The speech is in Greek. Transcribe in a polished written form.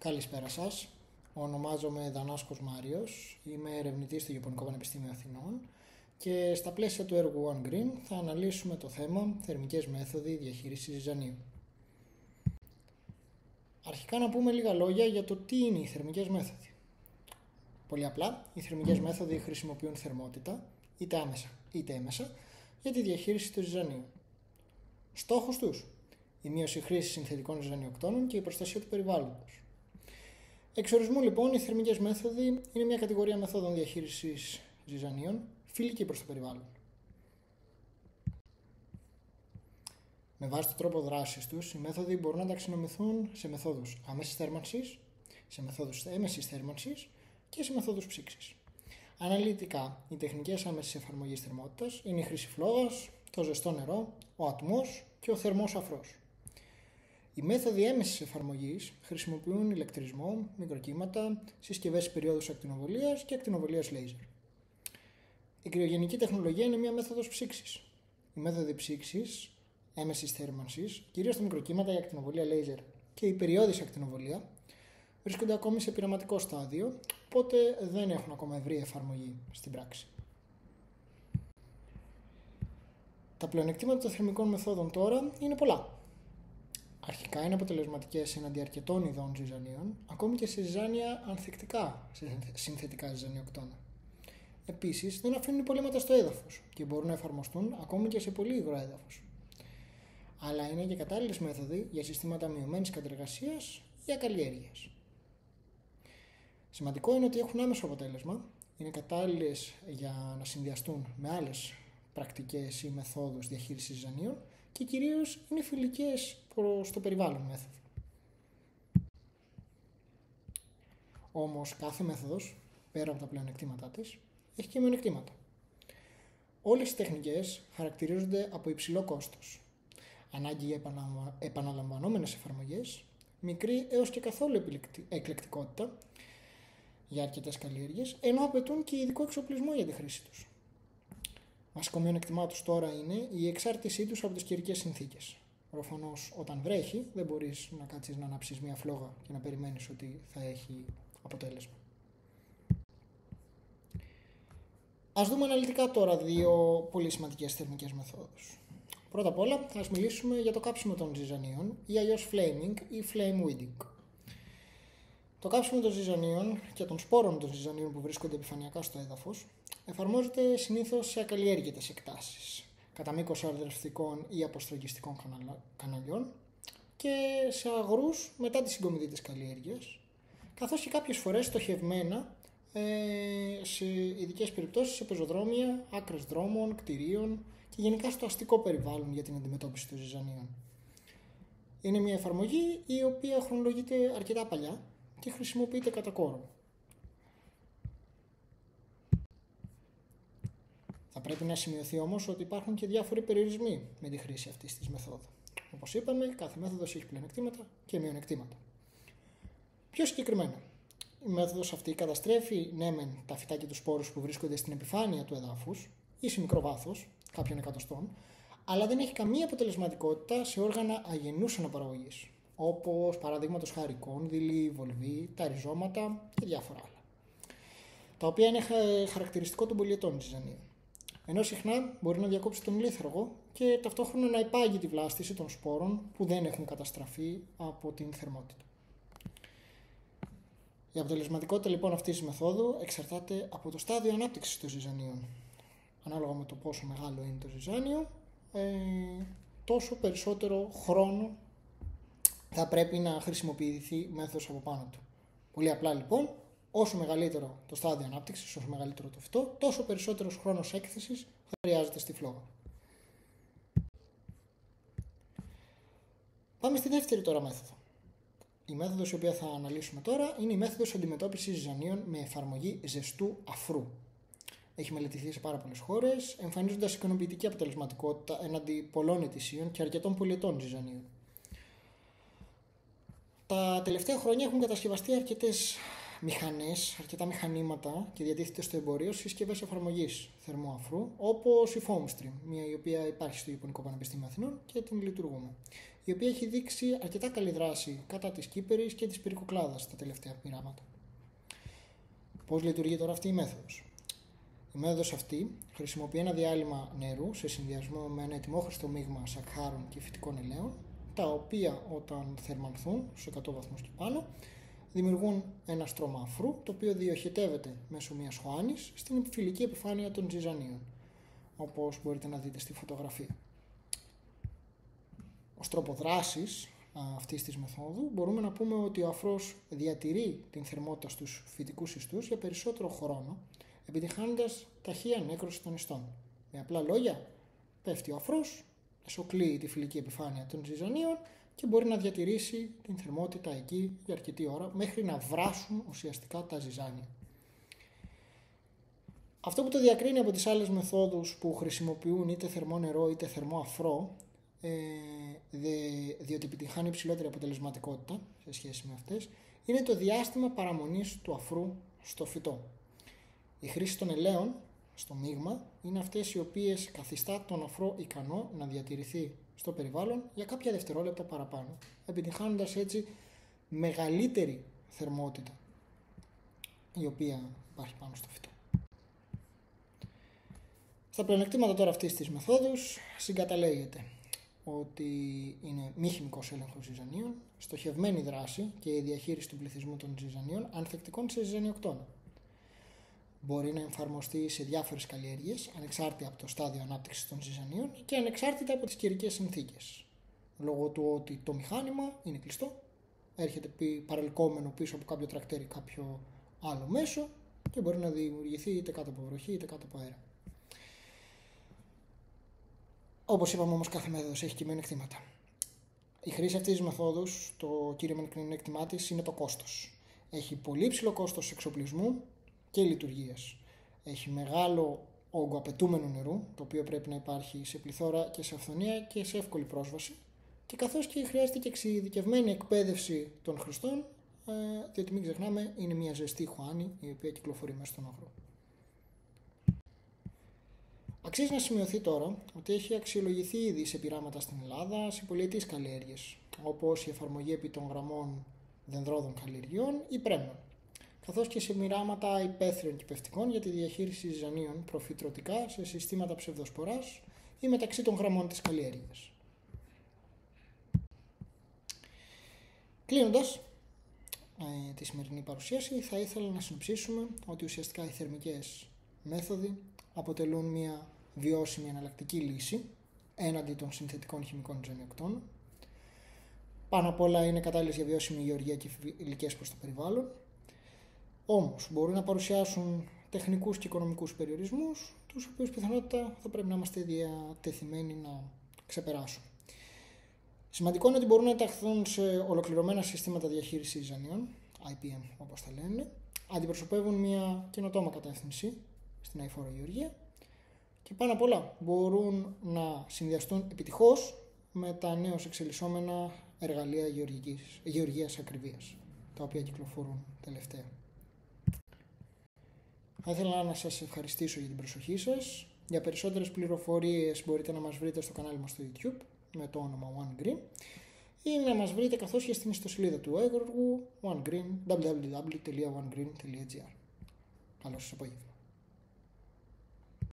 Καλησπέρα σας. Ονομάζομαι Δανάσκος Μάριος, είμαι ερευνητής στο Ιαπωνικό Πανεπιστήμιο Αθηνών και στα πλαίσια του έργου One Green θα αναλύσουμε το θέμα θερμικές μέθοδοι διαχείρισης ζυζανίου. Αρχικά να πούμε λίγα λόγια για το τι είναι οι θερμικές μέθοδοι. Πολύ απλά, οι θερμικές μέθοδοι χρησιμοποιούν θερμότητα, είτε άμεσα είτε έμεσα, για τη διαχείριση του ζυζανίου. Στόχος τους: η μείωση χρήσης συνθετικών ζυζανιοκτώνων και η προστασία του περιβάλλοντος. Εξ ορισμού, λοιπόν, οι θερμικές μέθοδοι είναι μια κατηγορία μεθόδων διαχείρισης ζυζανίων φιλική προς το περιβάλλον. Με βάση τον τρόπο δράσης τους, οι μέθοδοι μπορούν να ταξινομηθούν σε μεθόδους άμεσης θέρμανσης, σε μεθόδους έμεσης θέρμανσης και σε μεθόδους ψήξης. Αναλυτικά, οι τεχνικές άμεσης εφαρμογής θερμότητας είναι η χρήση φλόγας, το ζεστό νερό, ο ατμός και ο θερμός αφρός. Οι μέθοδοι έμεσης εφαρμογής χρησιμοποιούν ηλεκτρισμό, μικροκύματα, συσκευές περιόδους ακτινοβολίας και ακτινοβολίας λέιζερ. Η κρυογενική τεχνολογία είναι μια μέθοδος ψήξης. Οι μέθοδοι ψήξης έμεσης θέρμανσης, κυρίως τα μικροκύματα, η ακτινοβολία λέιζερ και η περιόδης ακτινοβολία, βρίσκονται ακόμη σε πειραματικό στάδιο, οπότε δεν έχουν ακόμα ευρύ εφαρμογή στην πράξη. Τα πλεονεκτήματα των θερμικών μεθόδων τώρα είναι πολλά. Αρχικά είναι αποτελεσματικές εναντί αρκετών ειδών ζυζανίων, ακόμη και σε ζυζάνια ανθεκτικά σε συνθετικά ζυζανιοκτώνα. Επίσης, δεν αφήνουν υπολείμματα στο έδαφος και μπορούν να εφαρμοστούν ακόμη και σε πολύ υγρό έδαφος. Αλλά είναι και κατάλληλες μέθοδοι για συστήματα μειωμένης κατεργασίας ή ακαλλιέργειας. Σημαντικό είναι ότι έχουν άμεσο αποτέλεσμα, είναι κατάλληλες για να συνδυαστούν με άλλες πρακτικές ή μεθόδους διαχείρισης ζυζανίων και κυρίως είναι φιλικές προς το περιβάλλον μέθοδο. Όμως κάθε μέθοδος, πέρα από τα πλεονεκτήματά της, έχει και μειονεκτήματα. Όλες οι τεχνικές χαρακτηρίζονται από υψηλό κόστος, ανάγκη για επαναλαμβανόμενες εφαρμογές, μικρή έως και καθόλου εκλεκτικότητα για αρκετές καλλιέργειες, ενώ απαιτούν και ειδικό εξοπλισμό για τη χρήση τους. Βασικό μειονεκτημά τους τώρα είναι η εξάρτησή τους από τις καιρικές συνθήκες. Προφανώς, όταν βρέχει, δεν μπορείς να κάτσεις να ανάψεις μια φλόγα και να περιμένεις ότι θα έχει αποτέλεσμα. Ας δούμε αναλυτικά τώρα δύο πολύ σημαντικές θερμικές μεθόδους. Πρώτα απ' όλα, θα μιλήσουμε για το κάψιμο των ζυζανίων ή αλλιώς flaming ή flame weeding. Το κάψιμο των ζυζανίων και των σπόρων των ζυζανίων που βρίσκονται επιφανειακά στο έδαφος εφαρμόζεται συνήθως σε ακαλλιέργητες εκτάσεις, κατά μήκος αρδρευτικών ή αποστρογγιστικών καναλιών και σε αγρούς μετά τη συγκομιδή της καλλιέργειας, καθώς και κάποιες φορές στοχευμένα σε ειδικές περιπτώσεις σε πεζοδρόμια, άκρες δρόμων, κτηρίων και γενικά στο αστικό περιβάλλον για την αντιμετώπιση των ζυζανίων. Είναι μια εφαρμογή η οποία χρονολογείται αρκετά παλιά και χρησιμοποιείται κατά κόρο. Θα πρέπει να σημειωθεί όμως ότι υπάρχουν και διάφοροι περιορισμοί με τη χρήση αυτής της μεθόδου. Όπως είπαμε, κάθε μέθοδος έχει πλεονεκτήματα και μειονεκτήματα. Πιο συγκεκριμένα, η μέθοδος αυτή καταστρέφει ναι μεν τα φυτά και τους σπόρους που βρίσκονται στην επιφάνεια του εδάφους ή σε μικρό βάθος, κάποιων εκατοστών, αλλά δεν έχει καμία αποτελεσματικότητα σε όργανα αγενούς αναπαραγωγής, όπως παραδείγματος χάρη κόνδυλοι, βολβοί, τα ριζώματα και διάφορα άλλα, τα οποία είναι χαρακτηριστικό των πολυετών ζυζανίων. Ενώ συχνά μπορεί να διακόψει τον λίθαργο και ταυτόχρονα να υπάγει τη βλάστηση των σπόρων που δεν έχουν καταστραφεί από την θερμότητα. Η αποτελεσματικότητα λοιπόν αυτής της μεθόδου εξαρτάται από το στάδιο ανάπτυξης των ζυζανίων. Ανάλογα με το πόσο μεγάλο είναι το ζυζάνιο, τόσο περισσότερο χρόνο θα πρέπει να χρησιμοποιηθεί η μέθοδος από πάνω του. Πολύ απλά λοιπόν, όσο μεγαλύτερο το στάδιο ανάπτυξης, όσο μεγαλύτερο το φυτό, τόσο περισσότερος χρόνος έκθεσης χρειάζεται στη φλόγα. Πάμε στη δεύτερη τώρα μέθοδο. Η μέθοδος η οποία θα αναλύσουμε τώρα είναι η μέθοδος αντιμετώπισης ζυζανίων με εφαρμογή ζεστού αφρού. Έχει μελετηθεί σε πάρα πολλές χώρες, εμφανίζοντας ικανοποιητική αποτελεσματικότητα έναντι πολλών ετησίων και αρκετών πολυετών ζυζανίων. Τα τελευταία χρόνια έχουν κατασκευαστεί αρκετές μηχανές, αρκετά μηχανήματα και διατίθεται στο εμπορίο συσκευές εφαρμογής θερμού αφρού, όπως η Foamstream, μια η οποία υπάρχει στο Ιαπωνικό Πανεπιστήμιο Αθηνών και την λειτουργούμε, η οποία έχει δείξει αρκετά καλή δράση κατά της κύπερης και της πυρικοκλάδας στα τελευταία πειράματα. Πώς λειτουργεί τώρα αυτή η μέθοδος? Η μέθοδος αυτή χρησιμοποιεί ένα διάλειμμα νερού σε συνδυασμό με ένα ετοιμόχρηστο μείγμα σακχάρων και φυτικών ελαίων, τα οποία όταν θερμανθούν στους 100 βαθμούς και πάνω, δημιουργούν ένα στρώμα αφρού, το οποίο διοχετεύεται μέσω μιας χωάνης στην φιλική επιφάνεια των ζυζανίων, όπως μπορείτε να δείτε στη φωτογραφία. Ως τρόπο δράσης αυτής της μεθόδου μπορούμε να πούμε ότι ο αφρός διατηρεί την θερμότητα στους φυτικούς ιστούς για περισσότερο χρόνο, επιτυχάνοντας ταχεία νέκρωση των ιστών. Με απλά λόγια, πέφτει ο αφρός, εσωκλείει τη φιλική επιφάνεια των ζυζανίων και μπορεί να διατηρήσει την θερμότητα εκεί για αρκετή ώρα μέχρι να βράσουν ουσιαστικά τα ζυζάνια. Αυτό που το διακρίνει από τις άλλες μεθόδους που χρησιμοποιούν είτε θερμό νερό είτε θερμό αφρό, διότι επιτυχάνει υψηλότερη αποτελεσματικότητα σε σχέση με αυτές, είναι το διάστημα παραμονής του αφρού στο φυτό. Η χρήση των ελαίων στο μείγμα είναι αυτές οι οποίες καθιστά τον αφρό ικανό να διατηρηθεί στο περιβάλλον για κάποια δευτερόλεπτα παραπάνω, επιτυχάνοντας έτσι μεγαλύτερη θερμότητα η οποία υπάρχει πάνω στο φυτό. Στα πλεονεκτήματα τώρα αυτής της μεθόδους συγκαταλέγεται ότι είναι μη χημικός έλεγχος ζυζανίων, στοχευμένη δράση και η διαχείριση του πληθυσμού των ζυζανίων ανθεκτικών σε ζυζανιοκτώνα. Μπορεί να εφαρμοστεί σε διάφορες καλλιέργειες, ανεξάρτητα από το στάδιο ανάπτυξης των ζυζανίων και ανεξάρτητα από τις καιρικές συνθήκες. Λόγω του ότι το μηχάνημα είναι κλειστό, έρχεται παρελκόμενο πίσω από κάποιο τρακτέρ ή κάποιο άλλο μέσο και μπορεί να δημιουργηθεί είτε κάτω από βροχή είτε κάτω από αέρα. Όπως είπαμε όμως, κάθε μέθοδος έχει και μειονεκτήματα. Η χρήση αυτής της μεθόδους, το κύριο μειονέκτημά της είναι το κόστος. Έχει πολύ υψηλό κόστος εξοπλισμού και λειτουργίας. Έχει μεγάλο όγκο απαιτούμενου νερού, το οποίο πρέπει να υπάρχει σε πληθώρα και σε αυθονία και σε εύκολη πρόσβαση, και καθώς και χρειάζεται και εξειδικευμένη εκπαίδευση των χρηστών, διότι μην ξεχνάμε, είναι μια ζεστή χωάνη η οποία κυκλοφορεί μέσα στον αγρό. Αξίζει να σημειωθεί τώρα ότι έχει αξιολογηθεί ήδη σε πειράματα στην Ελλάδα σε πολυετείς καλλιέργειες, όπως η εφαρμογή επί των γραμμών δενδρόδων καλλιεργειών ή πρέμνων, καθώς και σε πειράματα υπαίθριων και πευτικών για τη διαχείριση ζυζανίων προφυτρωτικά σε συστήματα ψευδοσποράς ή μεταξύ των γραμμών της καλλιέργειας. Κλείνοντας τη σημερινή παρουσίαση, θα ήθελα να συνοψίσουμε ότι ουσιαστικά οι θερμικές μέθοδοι αποτελούν μια βιώσιμη εναλλακτική λύση έναντι των συνθετικών χημικών ζυζανιοκτώνων. Πάνω απ' όλα είναι κατάλληλες για βιώσιμη γεωργία και φιλικές προς το περιβάλλον. Όμως μπορούν να παρουσιάσουν τεχνικούς και οικονομικούς περιορισμούς, τους οποίους πιθανότητα θα πρέπει να είμαστε διατεθειμένοι να ξεπεράσουμε. Σημαντικό είναι ότι μπορούν να ενταχθούν σε ολοκληρωμένα συστήματα διαχείρισης ζυζανίων, IPM όπως τα λένε, αντιπροσωπεύουν μια καινοτόμα κατεύθυνση στην αειφόρο γεωργία και πάνω απ' όλα μπορούν να συνδυαστούν επιτυχώς με τα νέως εξελισσόμενα εργαλεία γεωργίας ακριβίας, τα οποία κυκλοφορούν τελευταία. Θα ήθελα να σας ευχαριστήσω για την προσοχή σας. Για περισσότερες πληροφορίες μπορείτε να μας βρείτε στο κανάλι μας στο YouTube με το όνομα OneGreen ή να μας βρείτε καθώς και στην ιστοσελίδα του έργου OneGreen, www.onegreen.gr. Καλό σας απόγευμα.